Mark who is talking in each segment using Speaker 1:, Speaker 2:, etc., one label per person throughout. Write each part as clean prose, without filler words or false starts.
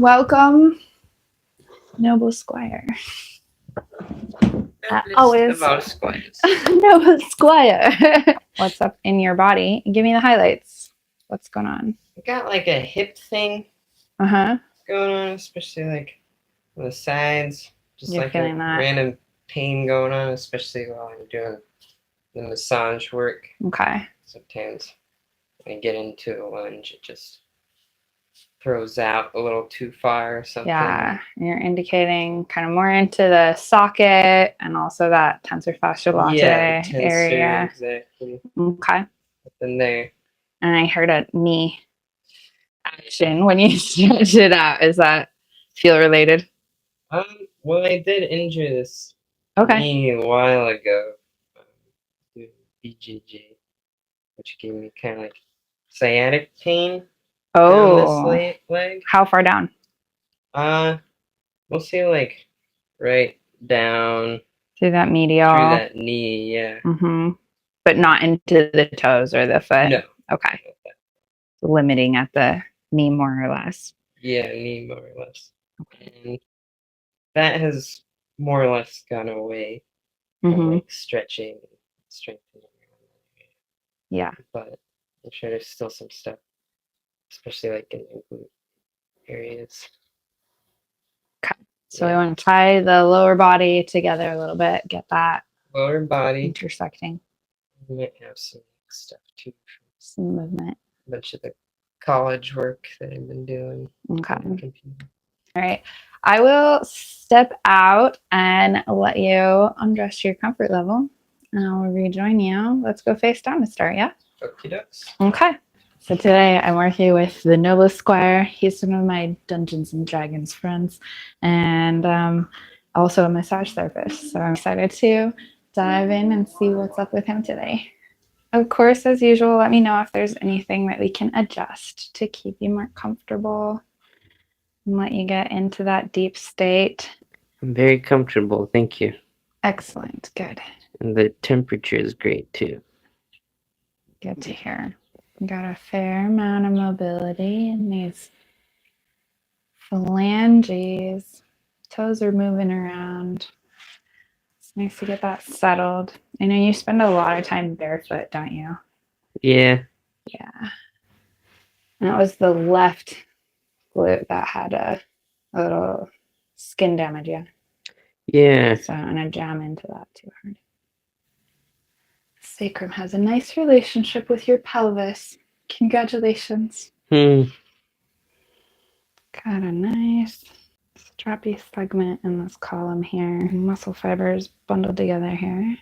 Speaker 1: Welcome, noble Squire. Always noble Squire. What's up in your body? Give me the highlights. What's going on?
Speaker 2: I got like a hip thing
Speaker 1: going
Speaker 2: on, especially like on the sides. Just
Speaker 1: You're
Speaker 2: like
Speaker 1: feeling
Speaker 2: a
Speaker 1: that?
Speaker 2: random pain going on, especially while I'm doing the massage work.
Speaker 1: Okay.
Speaker 2: Sometimes when I get into a lunge, it just throws out a little too far or something.
Speaker 1: Yeah, you're indicating kind of more into the socket and also that tensor fasciae latae area.
Speaker 2: Exactly.
Speaker 1: Okay.
Speaker 2: Up in there.
Speaker 1: And I heard a knee action when you stretch it out. Is that feel related?
Speaker 2: Well, I did injure this knee a while ago. Doing BJJ, which gave me kind of like sciatic pain.
Speaker 1: Oh,
Speaker 2: down this leg.
Speaker 1: How far down?
Speaker 2: We'll say like right down
Speaker 1: through that medial,
Speaker 2: through that knee, yeah.
Speaker 1: But not into the toes or the foot.
Speaker 2: No.
Speaker 1: Okay. Limiting at the knee more or less.
Speaker 2: Yeah, knee more or less. Okay. And that has more or less gone away. Like stretching, strengthening.
Speaker 1: Yeah.
Speaker 2: But I'm sure there's still some stuff, especially like in the glute areas.
Speaker 1: Okay. So we want to tie the lower body together a little bit, get that
Speaker 2: lower body
Speaker 1: intersecting.
Speaker 2: We might have some stuff too.
Speaker 1: Some movement.
Speaker 2: A bunch of the college work that I've been doing.
Speaker 1: Okay. All right. I will step out and let you undress to your comfort level. And I'll rejoin you. Let's go face down to start, yeah? Okay. So today I'm working with the noble Squire. He's one of my Dungeons and Dragons friends and also a massage therapist. So I'm excited to dive in and see what's up with him today. Of course, as usual, let me know if there's anything that we can adjust to keep you more comfortable and let you get into that deep state.
Speaker 2: I'm very comfortable, thank you.
Speaker 1: Excellent, good.
Speaker 2: And the temperature is great too.
Speaker 1: Good to hear. Got a fair amount of mobility in these phalanges. Toes are moving around. It's nice to get that settled. I know you spend a lot of time barefoot, don't you?
Speaker 2: Yeah.
Speaker 1: Yeah. And it was the left glute that had a little skin damage, yeah?
Speaker 2: Yeah.
Speaker 1: So I'm going to jam into that too hard. Sacrum has a nice relationship with your pelvis. Congratulations. Got a nice strappy segment in this column here. Muscle fibers bundled together here.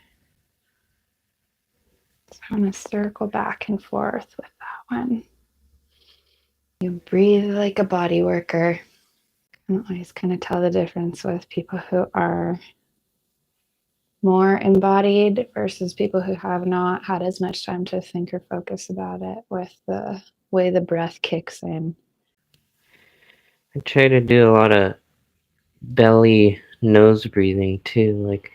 Speaker 1: So I'm going to circle back and forth with that one. You breathe like a body worker. I can always kind of tell the difference with people who are more embodied versus people who have not had as much time to think or focus about it with the way the breath kicks in.
Speaker 2: I try to do a lot of belly nose breathing too, like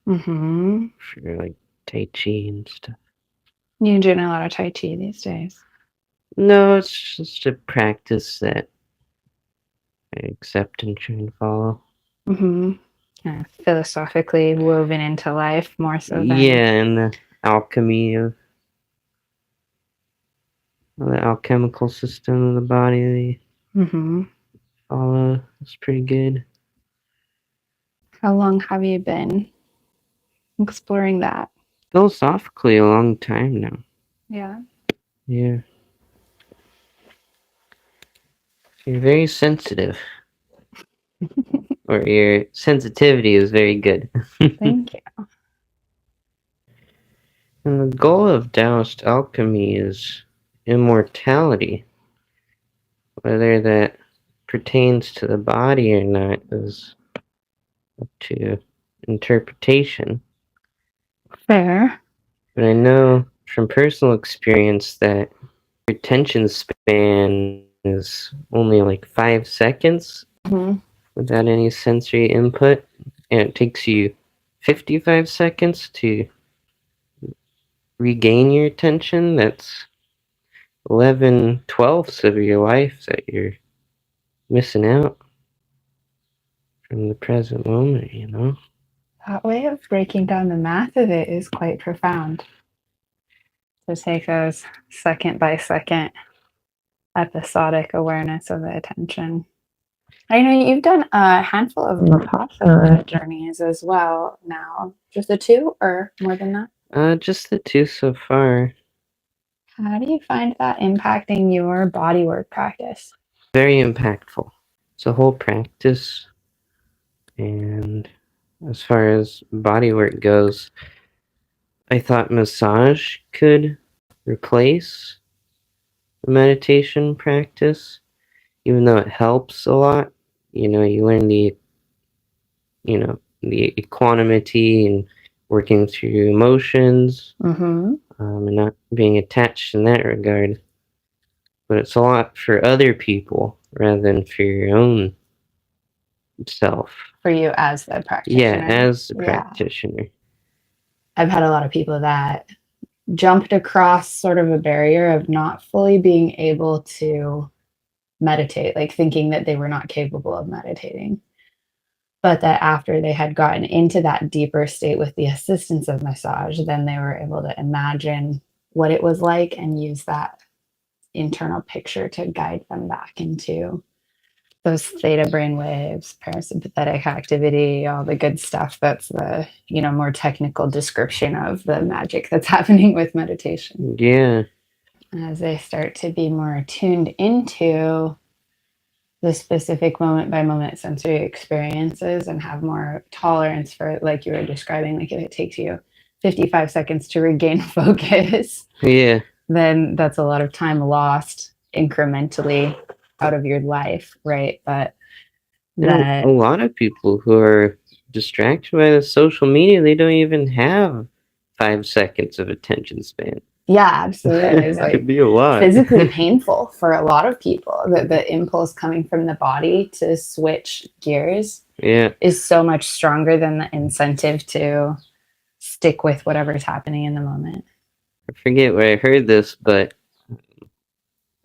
Speaker 2: for like Tai Chi and stuff.
Speaker 1: You're doing a lot of Tai Chi these days?
Speaker 2: No, it's just a practice that I accept and try and follow.
Speaker 1: Philosophically woven into life more so than...
Speaker 2: Yeah, and the alchemy of the alchemical system of the body they follow is pretty good.
Speaker 1: How long have you been exploring that?
Speaker 2: Philosophically, a long time now.
Speaker 1: Yeah.
Speaker 2: Yeah. You're very sensitive. Or your sensitivity is very good.
Speaker 1: Thank you.
Speaker 2: And the goal of Taoist alchemy is immortality. Whether that pertains to the body or not is up to interpretation.
Speaker 1: Fair.
Speaker 2: But I know from personal experience that your attention span is only like 5 seconds without any sensory input, and it takes you 55 seconds to regain your attention. That's 11/12ths of your life that you're missing out from the present moment,
Speaker 1: That way of breaking down the math of it is quite profound. To take those second by second episodic awareness of the attention. I know you've done a handful of Vipassana journeys as well now. Just the two or more than that?
Speaker 2: Just the two so far.
Speaker 1: How do you find that impacting your bodywork practice?
Speaker 2: Very impactful. It's a whole practice. And as far as bodywork goes, I thought massage could replace the meditation practice, even though it helps a lot. You learn the equanimity and working through your emotions, and not being attached in that regard. But it's a lot for other people rather than for your own self.
Speaker 1: For you as the practitioner.
Speaker 2: Yeah, as a practitioner.
Speaker 1: I've had a lot of people that jumped across sort of a barrier of not fully being able to meditate, like thinking that they were not capable of meditating. But that after they had gotten into that deeper state with the assistance of massage, then they were able to imagine what it was like and use that internal picture to guide them back into those theta brain waves, parasympathetic activity, all the good stuff. That's the, more technical description of the magic that's happening with meditation.
Speaker 2: Yeah.
Speaker 1: As they start to be more tuned into the specific moment by moment sensory experiences and have more tolerance for, like you were describing, like if it takes you 55 seconds to regain focus, then that's a lot of time lost incrementally out of your life, right? But
Speaker 2: a lot of people who are distracted by the social media, they don't even have 5 seconds of attention span.
Speaker 1: Yeah, absolutely. It's
Speaker 2: like, could be a lot.
Speaker 1: Physically painful for a lot of people. The impulse coming from the body to switch gears is so much stronger than the incentive to stick with whatever's happening in the moment.
Speaker 2: I forget where I heard this, but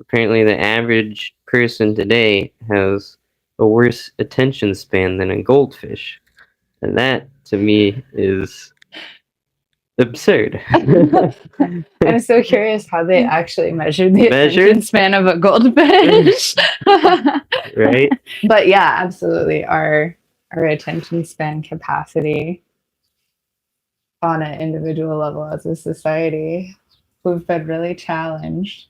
Speaker 2: apparently the average person today has a worse attention span than a goldfish. And that, to me, is absurd.
Speaker 1: I'm so curious how they actually measured the attention span of a goldfish.
Speaker 2: Right?
Speaker 1: But yeah, absolutely. Our attention span capacity on an individual level as a society, we've been really challenged.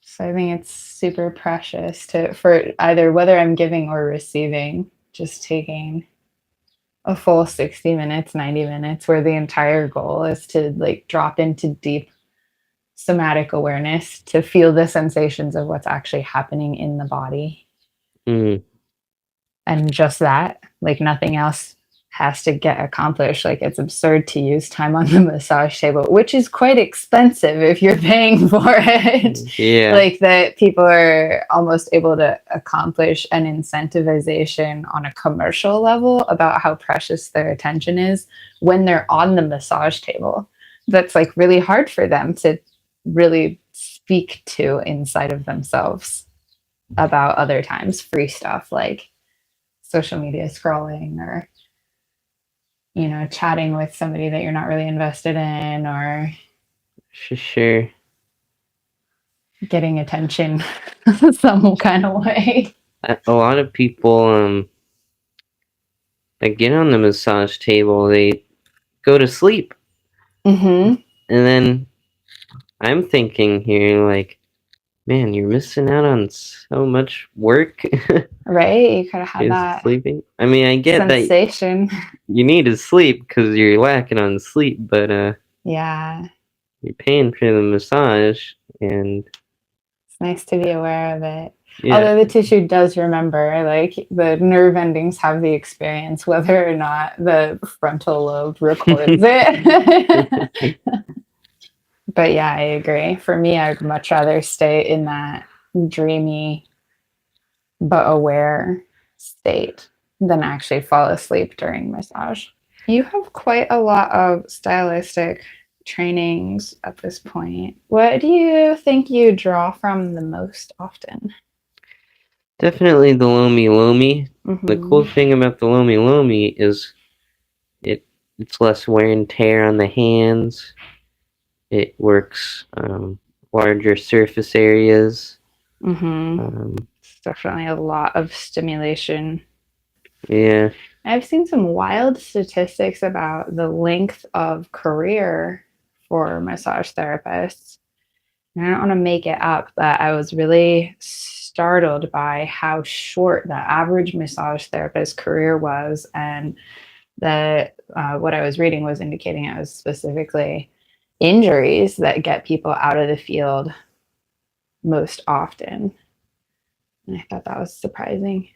Speaker 1: So I think it's super precious for either whether I'm giving or receiving, just taking a full 60 minutes, 90 minutes, where the entire goal is to like drop into deep somatic awareness to feel the sensations of what's actually happening in the body. And just that, like nothing else has to get accomplished. Like it's absurd to use time on the massage table, which is quite expensive if you're paying for it.
Speaker 2: Yeah.
Speaker 1: Like that people are almost able to accomplish an incentivization on a commercial level about how precious their attention is when they're on the massage table. That's like really hard for them to really speak to inside of themselves about other times free stuff like social media scrolling or chatting with somebody that you're not really invested in, or
Speaker 2: sure
Speaker 1: getting attention some kind of way.
Speaker 2: A lot of people that get on the massage table, they go to sleep. And then I'm thinking here, like, man, you're missing out on so much work.
Speaker 1: Right? You could have had that
Speaker 2: sleeping. I mean, I get
Speaker 1: sensation.
Speaker 2: That you need to sleep because you're lacking on sleep, but
Speaker 1: yeah,
Speaker 2: you're paying for the massage, and
Speaker 1: it's nice to be aware of it. Yeah. Although the tissue does remember, like the nerve endings have the experience, whether or not the frontal lobe records it. But yeah, I agree. For me, I'd much rather stay in that dreamy but aware state than actually fall asleep during massage. You have quite a lot of stylistic trainings at this point. What do you think you draw from the most often?
Speaker 2: Definitely the Lomi Lomi. The cool thing about the Lomi Lomi is it's less wear and tear on the hands. It works larger surface areas.
Speaker 1: It's definitely a lot of stimulation.
Speaker 2: Yeah.
Speaker 1: I've seen some wild statistics about the length of career for massage therapists. And I don't want to make it up, but I was really startled by how short the average massage therapist career was, and that what I was reading was indicating it was specifically injuries that get people out of the field most often. And I thought that was surprising.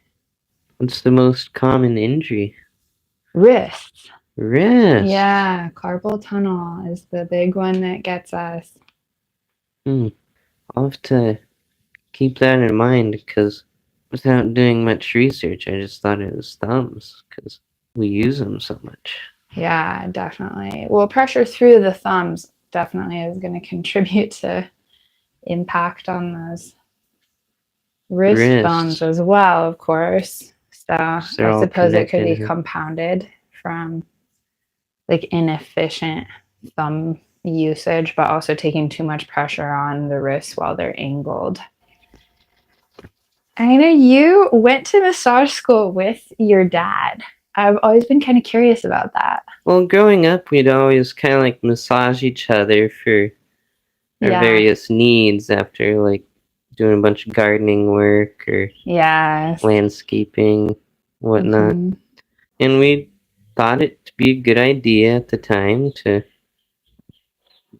Speaker 2: What's the most common injury?
Speaker 1: Wrists.
Speaker 2: Wrist.
Speaker 1: Yeah, carpal tunnel is the big one that gets us.
Speaker 2: I'll have to keep that in mind because without doing much research, I just thought it was thumbs because we use them so much.
Speaker 1: Yeah, definitely. Well, pressure through the thumbs definitely is going to contribute to impact on those wrist bones as well, of course. So I suppose it could be compounded from like inefficient thumb usage, but also taking too much pressure on the wrists while they're angled. I know you went to massage school with your dad. I've always been kind of curious about that.
Speaker 2: Well, growing up, we'd always kind of like massage each other for our various needs after like doing a bunch of gardening work or landscaping, whatnot. And we thought it to be a good idea at the time to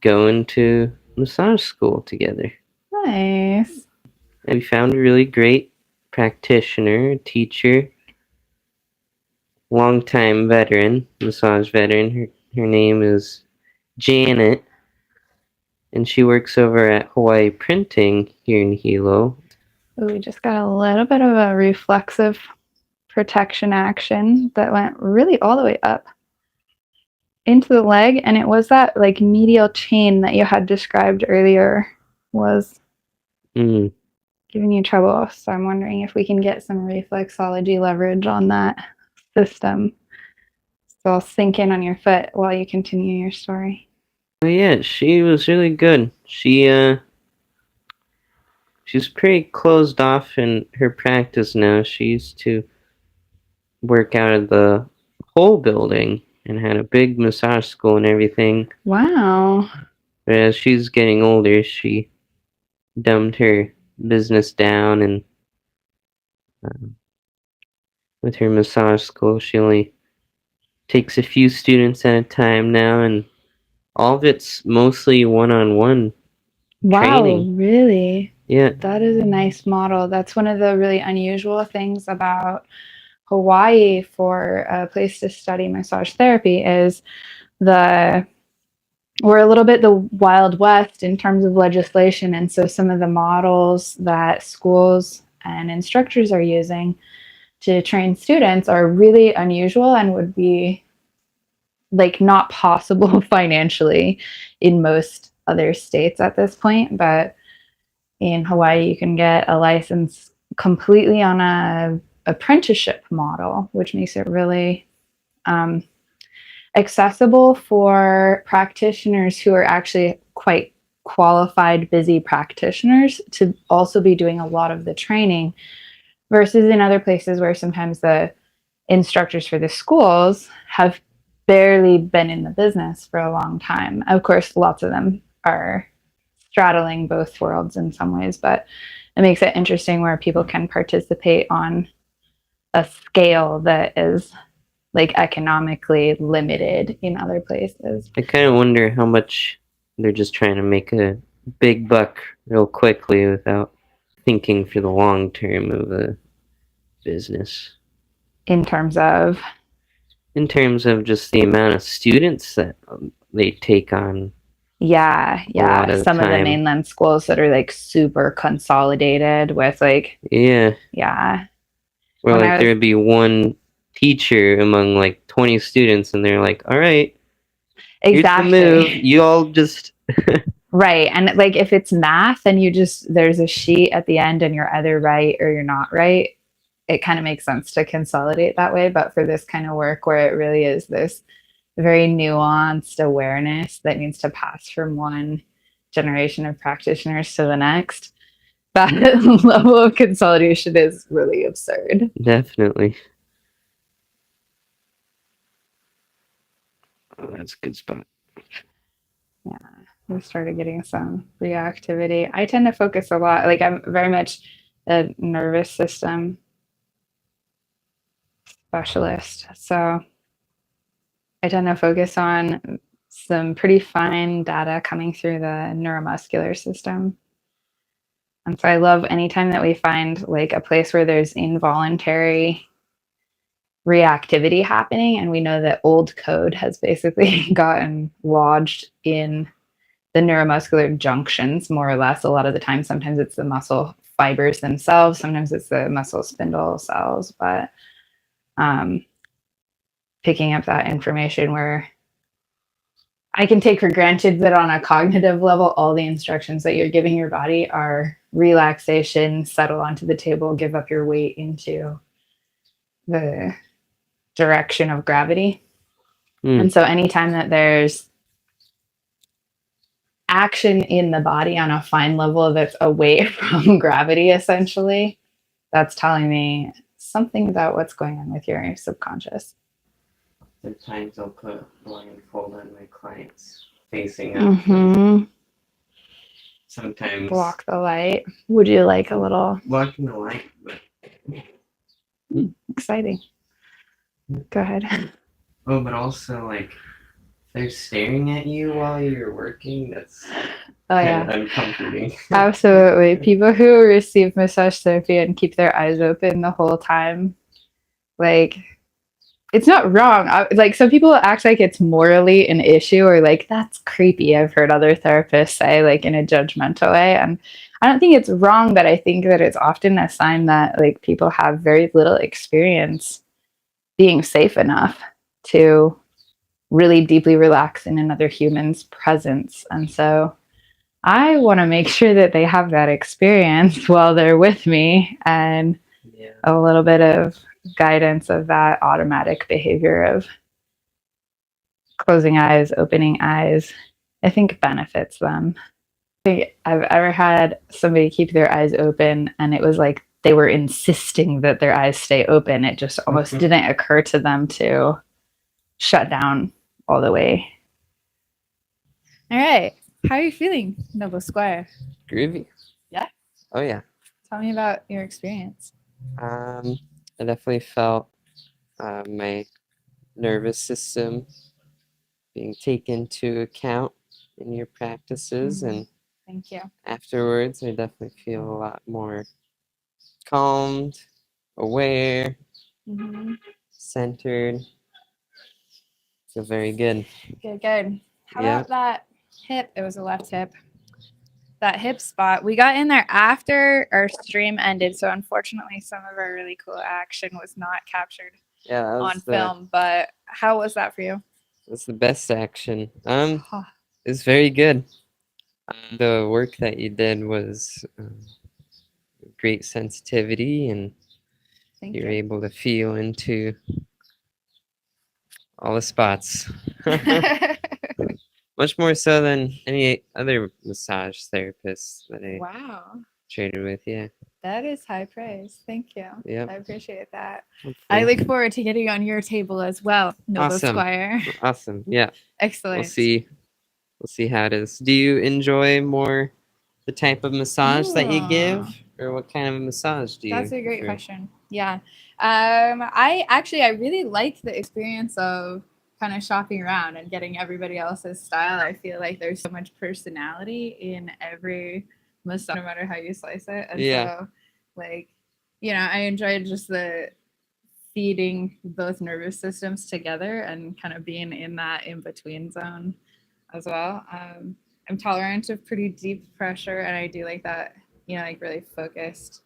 Speaker 2: go into massage school together.
Speaker 1: Nice.
Speaker 2: And we found a really great practitioner, teacher, longtime veteran, massage veteran. Her name is Janet, and she works over at Hawaii Printing here in Hilo.
Speaker 1: Ooh, we just got a little bit of a reflexive protection action that went really all the way up into the leg, and it was that like medial chain that you had described earlier was giving you trouble. So I'm wondering if we can get some reflexology leverage on that system. So I'll sink in on your foot while you continue your story.
Speaker 2: Oh yeah, she was really good. She's pretty closed off in her practice now. She used to work out of the whole building and had a big massage school and everything.
Speaker 1: Wow.
Speaker 2: But as she's getting older, she dumbed her business down, and with her massage school, she only takes a few students at a time now, and all of it's mostly one-on-one training.
Speaker 1: Wow, really?
Speaker 2: Yeah.
Speaker 1: That is a nice model. That's one of the really unusual things about Hawaii for a place to study massage therapy is we're a little bit the Wild West in terms of legislation. And so some of the models that schools and instructors are using to train students are really unusual and would be like not possible financially in most other states at this point. But in Hawaii, you can get a license completely on a apprenticeship model, which makes it really accessible for practitioners who are actually quite qualified, busy practitioners to also be doing a lot of the training, versus in other places where sometimes the instructors for the schools have barely been in the business for a long time. Of course, lots of them are straddling both worlds in some ways, but it makes it interesting where people can participate on a scale that is like economically limited in other places.
Speaker 2: I kind of wonder how much they're just trying to make a big buck real quickly without thinking for the long term of the business.
Speaker 1: In terms of?
Speaker 2: In terms of just the amount of students that they take on.
Speaker 1: Yeah. Some of the mainland schools that are like super consolidated with like.
Speaker 2: Yeah. Where like there would be one teacher among like 20 students, and they're like, all right,
Speaker 1: exactly.
Speaker 2: here's the move. You all just
Speaker 1: Right. And like if it's math and there's a sheet at the end and you're either right or you're not right, it kind of makes sense to consolidate that way. But for this kind of work where it really is this very nuanced awareness that needs to pass from one generation of practitioners to the next, that level of consolidation is really absurd.
Speaker 2: Definitely. Oh, that's a good spot.
Speaker 1: Yeah, we started getting some reactivity. I tend to focus a lot, like I'm very much a nervous system specialist. So I tend to focus on some pretty fine data coming through the neuromuscular system. And so I love anytime that we find like a place where there's involuntary reactivity happening, and we know that old code has basically gotten lodged in the neuromuscular junctions, more or less. A lot of the time, sometimes it's the muscle fibers themselves, sometimes it's the muscle spindle cells, but picking up that information where I can take for granted that on a cognitive level, all the instructions that you're giving your body are relaxation, settle onto the table, give up your weight into the direction of gravity. And so anytime that there's action in the body on a fine level that's away from gravity, essentially, that's telling me something about what's going on with your subconscious.
Speaker 2: Sometimes I'll put a blindfold on my clients facing up. Sometimes
Speaker 1: block the light. Would you like a little
Speaker 2: blocking the light, but
Speaker 1: exciting? Go ahead.
Speaker 2: oh, but also like they're staring at you while you're working. That's kind of uncomforting.
Speaker 1: Absolutely. People who receive massage therapy and keep their eyes open the whole time, like, it's not wrong. Like, some people act like it's morally an issue or like, that's creepy. I've heard other therapists say, like, in a judgmental way. And I don't think it's wrong, but I think that it's often a sign that, like, people have very little experience being safe enough to really deeply relax in another human's presence. And so I want to make sure that they have that experience while they're with me, and a little bit of guidance of that automatic behavior of closing eyes, opening eyes, I think benefits them. I think I've ever had somebody keep their eyes open and it was like they were insisting that their eyes stay open. It just almost didn't occur to them to shut down all the way. All right. How are you feeling, Noble Squire?
Speaker 2: Groovy.
Speaker 1: Yeah?
Speaker 2: Oh, yeah.
Speaker 1: Tell me about your experience.
Speaker 2: I definitely felt my nervous system being taken into account in your practices, and
Speaker 1: thank you.
Speaker 2: Afterwards, I definitely feel a lot more calmed, aware, centered. Feel very good.
Speaker 1: Good. How about that hip? It was a left hip. That hip spot. We got in there after our stream ended, so unfortunately some of our really cool action was not captured on film. But how was that for you?
Speaker 2: That's the best action. It's very good. The work that you did was great sensitivity, and you're able to feel into all the spots. Much more so than any other massage therapist that I traded with. Yeah.
Speaker 1: That is high praise. Thank you.
Speaker 2: Yep.
Speaker 1: I appreciate that.
Speaker 2: Hopefully.
Speaker 1: I look forward to getting on your table as well, Noble Squire.
Speaker 2: Awesome. Yeah.
Speaker 1: Excellent.
Speaker 2: We'll see how it is. Do you enjoy more the type of massage that you give, or what kind of a massage do you?
Speaker 1: That's a great question. Yeah. I really like the experience of kind of shopping around and getting everybody else's style. I feel like there's so much personality in every massage, no matter how you slice it. And so, like, I enjoyed just the feeding both nervous systems together and kind of being in that in-between zone as well. I'm tolerant of pretty deep pressure, and I do like that, like really focused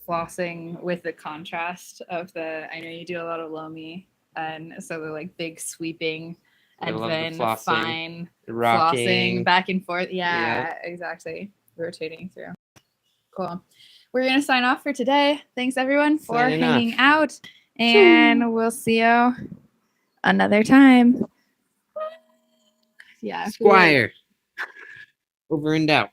Speaker 1: flossing with the contrast of I know you do a lot of lomi, and so the like big sweeping
Speaker 2: I
Speaker 1: and
Speaker 2: love the
Speaker 1: then
Speaker 2: flossing,
Speaker 1: fine
Speaker 2: the rocking.
Speaker 1: flossing back and forth. Yeah,
Speaker 2: Yeah.
Speaker 1: exactly. Rotating through. Cool. We're going to sign off for today. Thanks, everyone, for
Speaker 2: Signing
Speaker 1: hanging
Speaker 2: off.
Speaker 1: out. And we'll see you another time. Yeah.
Speaker 2: Squire. Over and out.